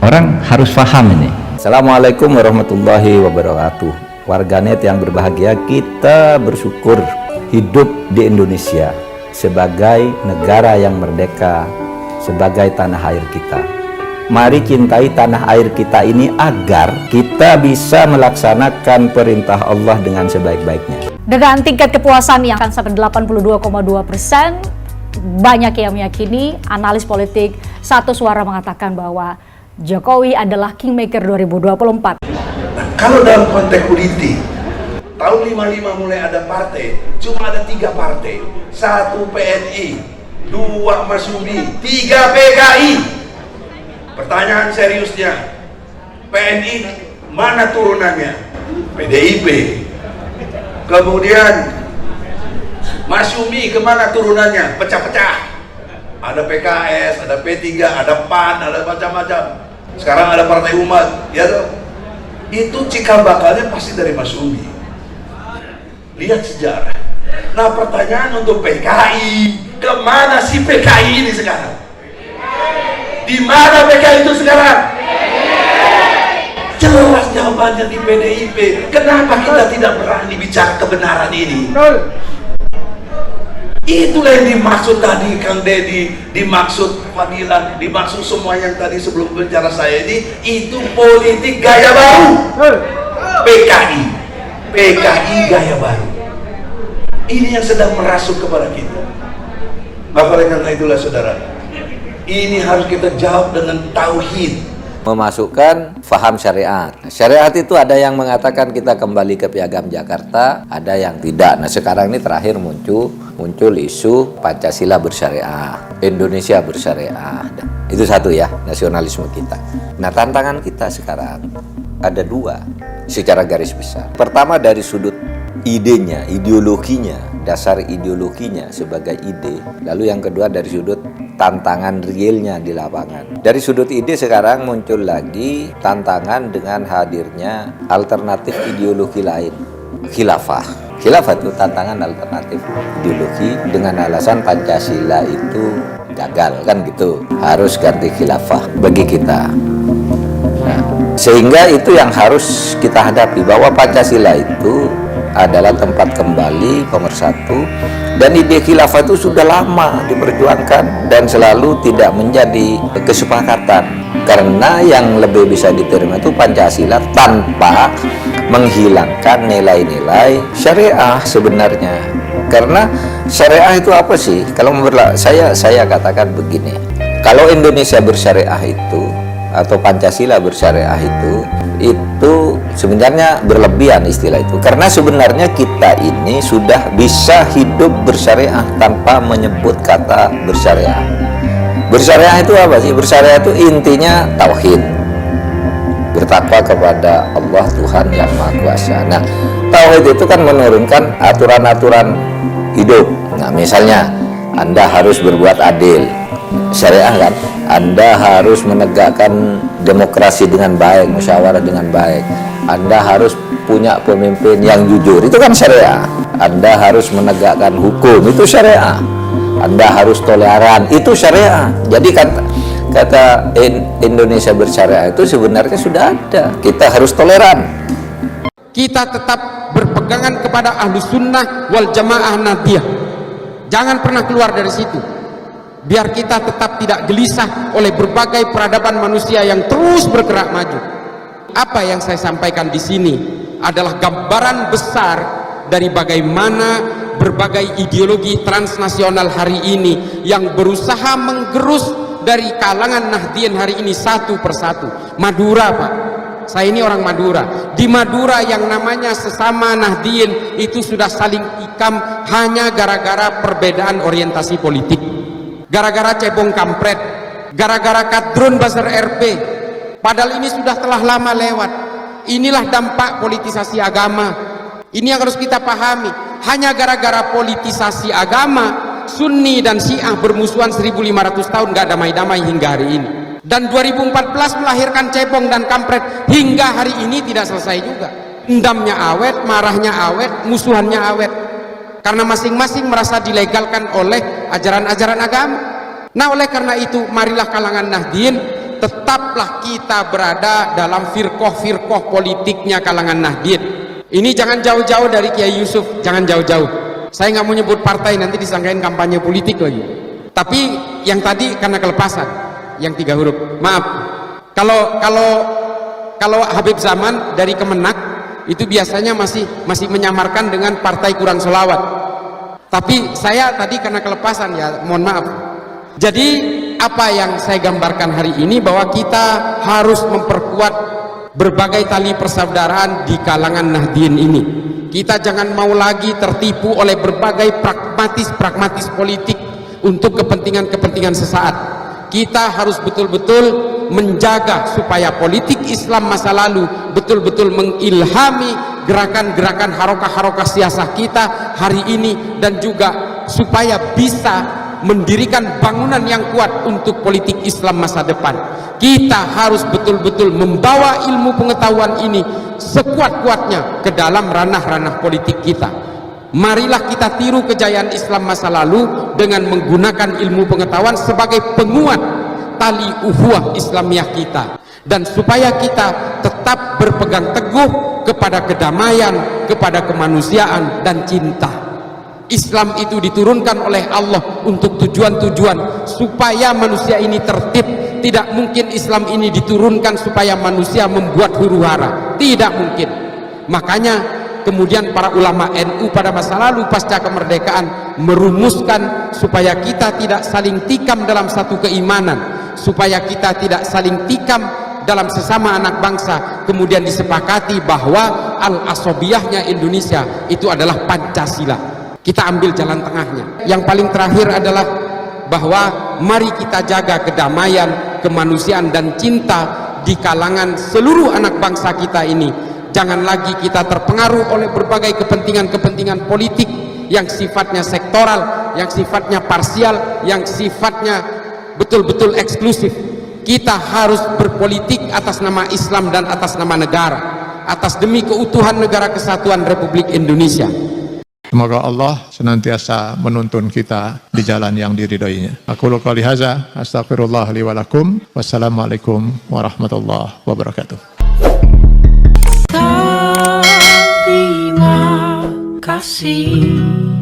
Orang harus paham ini. Assalamualaikum warahmatullahi wabarakatuh. Warganet yang berbahagia, kita bersyukur hidup di Indonesia sebagai negara yang merdeka, sebagai tanah air kita. Mari cintai tanah air kita ini agar kita bisa melaksanakan perintah Allah dengan sebaik-baiknya. Dengan tingkat kepuasan yang akan sampai 82,2%, banyak yang meyakini, analis politik satu suara mengatakan bahwa Jokowi adalah Kingmaker 2024. Kalau dalam konteks politik, tahun 55 mulai ada partai, cuma ada 3 partai. 1 PNI, 2 Masyumi, 3 PKI. Pertanyaan seriusnya, PNI mana turunannya? PDIP. Kemudian Masyumi kemana turunannya? Pecah-pecah. Ada PKS, ada P3, ada PAN, ada macam-macam. Sekarang ada Partai Umat, ya dong. Itu cikal bakalnya pasti dari Masyumi. Lihat sejarah. Nah, pertanyaan untuk PKI, kemana si PKI ini sekarang? Di mana PKI itu sekarang? Jelas jawabannya di PDIP. Kenapa kita tidak berani bicara kebenaran ini? Itulah yang dimaksud tadi Kang Deddy, dimaksud Fadila, dimaksud semua yang tadi sebelum bicara saya ini, itu politik gaya baru. PKI gaya baru. Ini yang sedang merasuk kepada kita. Maka karena itulah saudara, ini harus kita jawab dengan tauhid. Memasukkan faham syariat. Syariat itu ada yang mengatakan kita kembali ke Piagam Jakarta, ada yang tidak. Nah, sekarang ini terakhir muncul isu Pancasila bersyariah, Indonesia bersyariah. Itu satu ya, nasionalisme kita. Nah, tantangan kita sekarang ada 2 secara garis besar. Pertama dari sudut idenya, ideologinya, dasar ideologinya sebagai ide. Lalu yang kedua dari sudut tantangan realnya di lapangan. Dari sudut ide sekarang muncul lagi tantangan dengan hadirnya alternatif ideologi lain. Khilafah itu tantangan alternatif ideologi dengan alasan Pancasila itu gagal, kan gitu. Harus ganti khilafah bagi kita. Nah, sehingga itu yang harus kita hadapi, bahwa Pancasila itu adalah tempat kembali pemersatu, dan ide khilafah itu sudah lama diperjuangkan dan selalu tidak menjadi kesepakatan, karena yang lebih bisa diterima itu Pancasila tanpa menghilangkan nilai-nilai syariah sebenarnya. Karena syariah itu apa sih? Kalau saya katakan begini, kalau Indonesia bersyariah itu atau Pancasila bersyariah itu sebenarnya berlebihan istilah itu, karena sebenarnya kita ini sudah bisa hidup bersyariah tanpa menyebut kata bersyariah. Bersyariah itu apa sih? Bersyariah itu intinya tauhid, bertakwa kepada Allah Tuhan yang Maha Kuasa. Nah, tauhid itu kan menurunkan aturan-aturan hidup. Nah, misalnya Anda harus berbuat adil, syariah kan. Anda harus menegakkan demokrasi dengan baik, musyawarah dengan baik. Anda harus punya pemimpin yang jujur, itu kan syariah. Anda harus menegakkan hukum, itu syariah. Anda harus toleran, itu syariah. Jadi kata Indonesia bersyariah itu sebenarnya sudah ada. Kita harus toleran. Kita tetap berpegangan kepada Ahlus Sunnah wal Jamaah Nadiyah. Jangan pernah keluar dari situ. Biar kita tetap tidak gelisah oleh berbagai peradaban manusia yang terus bergerak maju. Apa yang saya sampaikan di sini adalah gambaran besar dari bagaimana berbagai ideologi transnasional hari ini yang berusaha menggerus dari kalangan Nahdien hari ini satu persatu. Madura, Pak, saya ini orang Madura. Di Madura yang namanya sesama Nahdien itu sudah saling ikam hanya gara-gara perbedaan orientasi politik, gara-gara cebong kampret, gara-gara kadrun Basar RP. Padahal ini sudah telah lama lewat. Inilah dampak politisasi agama. Ini yang harus kita pahami. Hanya gara-gara politisasi agama, Sunni dan Syiah bermusuhan 1500 tahun gak damai-damai hingga hari ini. Dan 2014 melahirkan cebong dan kampret hingga hari ini tidak selesai juga. Endamnya awet, marahnya awet, musuhannya awet. Karena masing-masing merasa dilegalkan oleh ajaran-ajaran agama. Nah, oleh karena itu marilah kalangan Nahdien tetaplah kita berada dalam firqoh-firqoh politiknya kalangan Nahdien. Ini jangan jauh-jauh dari Kiai Yusuf, jangan jauh-jauh. Saya nggak mau nyebut partai, nanti disangkain kampanye politik lagi. Tapi yang tadi karena kelepasan, yang 3 huruf. Maaf, kalau Habib Zaman dari Kemenak itu biasanya masih menyamarkan dengan partai kurang selawat. Tapi saya tadi karena kelepasan, ya mohon maaf. Jadi apa yang saya gambarkan hari ini bahwa kita harus memperkuat berbagai tali persaudaraan di kalangan Nahdien ini. Kita jangan mau lagi tertipu oleh berbagai pragmatis politik untuk kepentingan sesaat. Kita harus betul-betul menjaga supaya politik Islam masa lalu betul-betul mengilhami gerakan-gerakan harokah-harokah siasah kita hari ini, dan juga supaya bisa mendirikan bangunan yang kuat untuk politik Islam masa depan. Kita harus betul-betul membawa ilmu pengetahuan ini sekuat-kuatnya ke dalam ranah-ranah politik kita. Marilah kita tiru kejayaan Islam masa lalu dengan menggunakan ilmu pengetahuan sebagai penguat tali ukhuwah Islamiyah kita, dan supaya kita tetap berpegang teguh kepada kedamaian, kepada kemanusiaan dan cinta. Islam itu diturunkan oleh Allah untuk tujuan-tujuan supaya manusia ini tertib. Tidak mungkin Islam ini diturunkan supaya manusia membuat huru-hara, tidak mungkin. Makanya kemudian para ulama NU pada masa lalu pasca kemerdekaan merumuskan supaya kita tidak saling tikam dalam satu keimanan, supaya kita tidak saling tikam dalam sesama anak bangsa. Kemudian disepakati bahwa al-asobiyahnya Indonesia itu adalah Pancasila. Kita ambil jalan tengahnya. Yang paling terakhir adalah bahwa mari kita jaga kedamaian, kemanusiaan dan cinta di kalangan seluruh anak bangsa kita ini. Jangan lagi kita terpengaruh oleh berbagai kepentingan-kepentingan politik yang sifatnya sektoral, yang sifatnya parsial, yang sifatnya betul-betul eksklusif. Kita harus berpolitik atas nama Islam dan atas nama negara, atas demi keutuhan negara kesatuan Republik Indonesia. Semoga Allah senantiasa menuntun kita di jalan yang diridhoinya. Aku qouli hadza, astaghfirullah li wa lakum. Wassalamualaikum warahmatullahi wabarakatuh. Terima kasih.